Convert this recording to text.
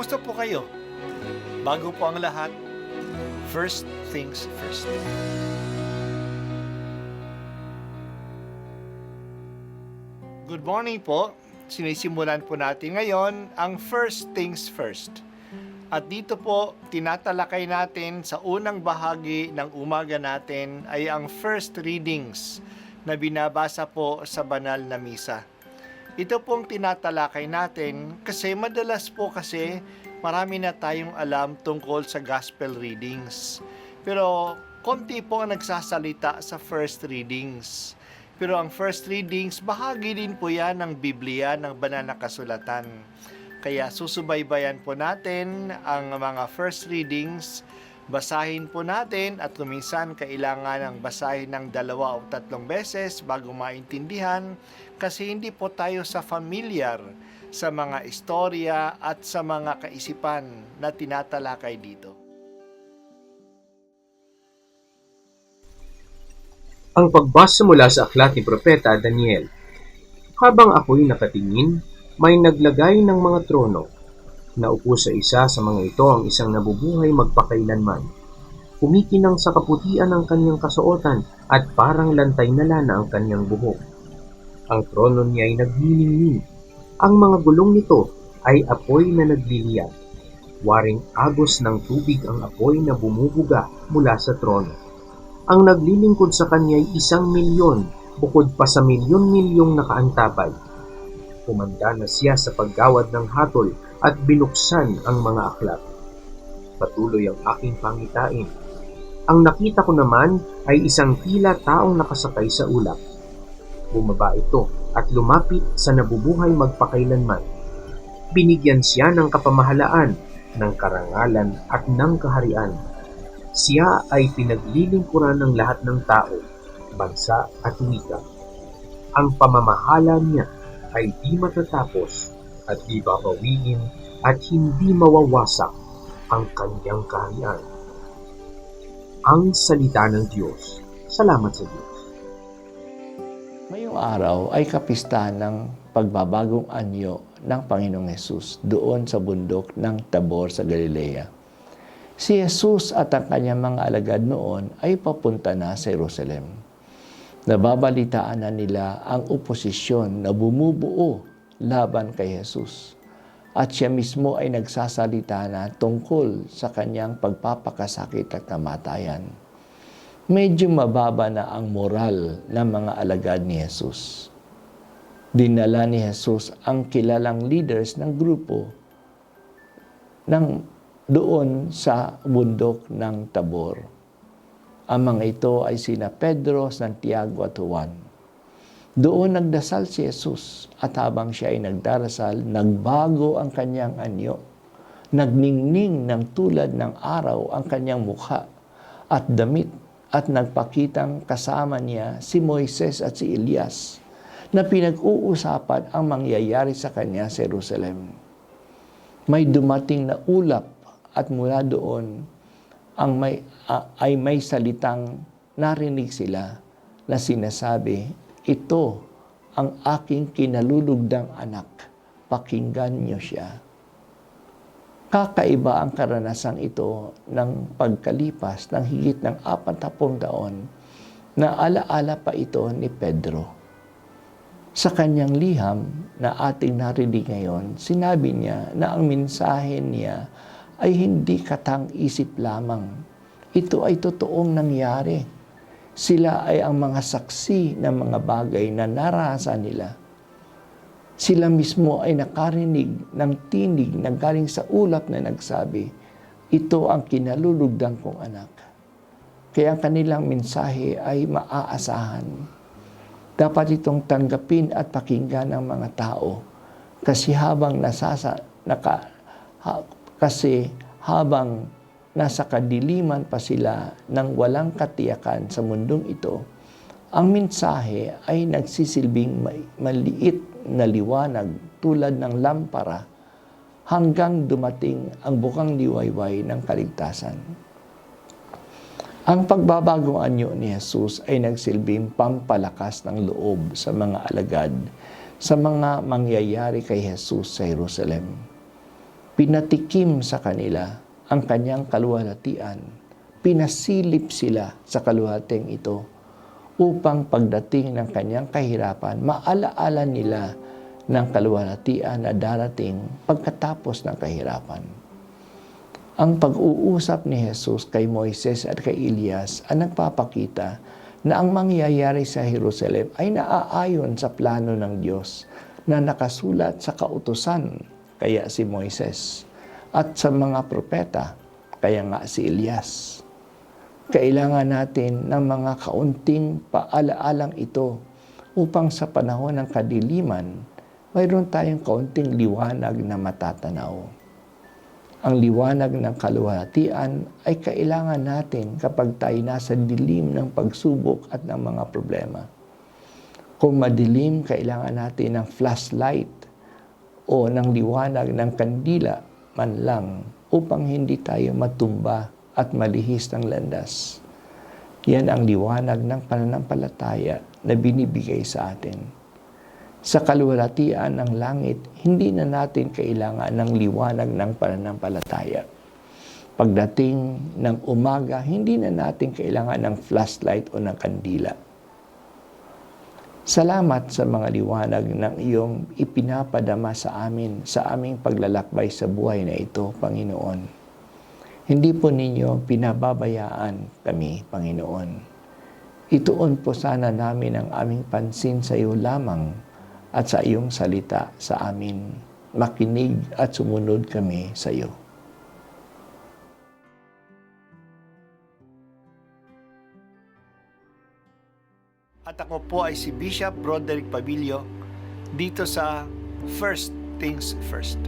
Kumusta po kayo? Bago po ang lahat, first things first. Good morning po. Sinisimulan po natin ngayon ang first things first. At dito po, tinatalakay natin sa unang bahagi ng umaga natin ay ang first readings na binabasa po sa banal na misa. Ito pong tinatalakay natin kasi madalas po kasi marami na tayong alam tungkol sa gospel readings. Pero konti po ang nagsasalita sa first readings. Pero ang first readings, bahagi din po yan ng Biblia, ng banal na kasulatan. Kaya susubaybayan po natin ang mga first readings, basahin po natin at kuminsan kailangan ng basahin ng 2 o 3 beses bago maintindihan kasi hindi po tayo familiar sa mga istorya at sa mga kaisipan na tinatalakay dito. Ang pagbasa mula sa aklat ni Propeta Daniel. Habang ako'y nakatingin, may naglagay ng mga trono. Naupo sa isa sa mga ito ang isang nabubuhay magpakailanman. Kumikinang sa kaputian ang kanyang kasuotan at parang lantay na lana ang kanyang buhok. Ang trono niya ay nagniningning. Ang mga gulong nito ay apoy na nagliliyab. Waring agos ng tubig ang apoy na bumubuga mula sa trono. Ang naglilingkod sa kanya ay 1,000,000 bukod pa sa milyon-milyong nakaantabay. Kumanda na siya sa paggawad ng hatol at binuksan ang mga aklat. Patuloy ang aking pangitain. Ang nakita ko naman ay isang tila taong nakasakay sa ulap. Bumaba ito at lumapit sa nabubuhay magpakailanman. Binigyan siya ng kapamahalaan, ng karangalan at ng kaharian. Siya ay pinaglilingkuran ng lahat ng tao, bansa at wika. Ang pamamahala niya ay di matatapos at di babawiin at hindi mawawasak ang kanyang kaharian. Ang salita ng Diyos. Salamat sa Diyos. Ngayong araw ay kapistahan ng pagbabagong anyo ng Panginoong Hesus doon sa bundok ng Tabor sa Galilea. Si Jesus at ang kanyang mga alagad noon ay papunta na sa Jerusalem. Nababalitaan na nila ang oposisyon na bumubuo laban kay Jesus. At siya mismo ay nagsasalita na tungkol sa kanyang pagpapakasakit at kamatayan. Medyo mababa na ang moral ng mga alagad ni Jesus. Dinala ni Jesus ang kilalang leaders ng grupo doon sa bundok ng Tabor. Ang mga ito ay sina Pedro, Santiago at Juan. Doon nagdasal si Jesus at habang siya ay nagdarasal, nagbago ang kanyang anyo. Nagningning ng tulad ng araw ang kanyang mukha at damit at nagpakitang kasama niya si Moises at si Elias na pinag-uusapan ang mangyayari sa kanya sa Jerusalem. May dumating na ulap at mula doon ay may salitang narinig sila na sinasabi, "Ito ang aking kinalulugdang anak, pakinggan niyo siya." Kakaiba ang karanasang ito ng pagkalipas ng higit ng 40 taon na alaala pa ito ni Pedro. Sa kanyang liham na ating narinig ngayon, sinabi niya na ang mensahe niya ay hindi katang-isip lamang. Ito ay totoong nangyari. Sila ay ang mga saksi ng mga bagay na naranasan nila. Sila mismo ay nakarinig ng tinig na galing sa ulap na nagsabi, "Ito ang kinalulugdan kong anak." Kaya ang kanilang mensahe ay maaasahan. Dapat itong tanggapin at pakinggan ng mga tao kasi habang nasa kadiliman pa sila ng walang katiyakan sa mundong ito, ang mensahe ay nagsisilbing maliit na liwanag tulad ng lampara hanggang dumating ang bukang liwayway ng kaligtasan. Ang pagbabagong anyo ni Jesus ay nagsilbing pampalakas ng loob sa mga alagad sa mga mangyayari kay Jesus sa Jerusalem. Pinatikim sa kanila ang kanyang kaluwalhatian. Pinasilip sila sa kaluwalhatiang ito upang pagdating ng kanyang kahirapan, maalaala nila ng kaluwalhatian na darating pagkatapos ng kahirapan. Ang pag-uusap ni Jesus kay Moises at kay Elias ang nagpapakita na ang mangyayari sa Jerusalem ay naaayon sa plano ng Diyos na nakasulat sa kautusan, kaya si Moises, at sa mga propeta, kaya nga si Elias. Kailangan natin ng mga kaunting paalaalang ito upang sa panahon ng kadiliman, mayroon tayong kaunting liwanag na matatanaw. Ang liwanag ng kaluwalhatian ay kailangan natin kapag tayo nasa dilim ng pagsubok at ng mga problema. Kung madilim, kailangan natin ng flashlight o ng liwanag ng kandila man lang upang hindi tayo matumba at malihis ng landas. Yan ang liwanag ng pananampalataya na binibigay sa atin. Sa kaluwalhatian ng langit, hindi na natin kailangan ng liwanag ng pananampalataya. Pagdating ng umaga, hindi na natin kailangan ng flashlight o ng kandila. Salamat sa mga liwanag ng iyong ipinapadama sa amin sa aming paglalakbay sa buhay na ito, Panginoon. Hindi po ninyo pinababayaan kami, Panginoon. Ituon po sana namin ang aming pansin sa iyo lamang at sa iyong salita sa amin. Makinig at sumunod kami sa iyo. At ako po ay si Bishop Broderick Pabilio dito sa First Things First.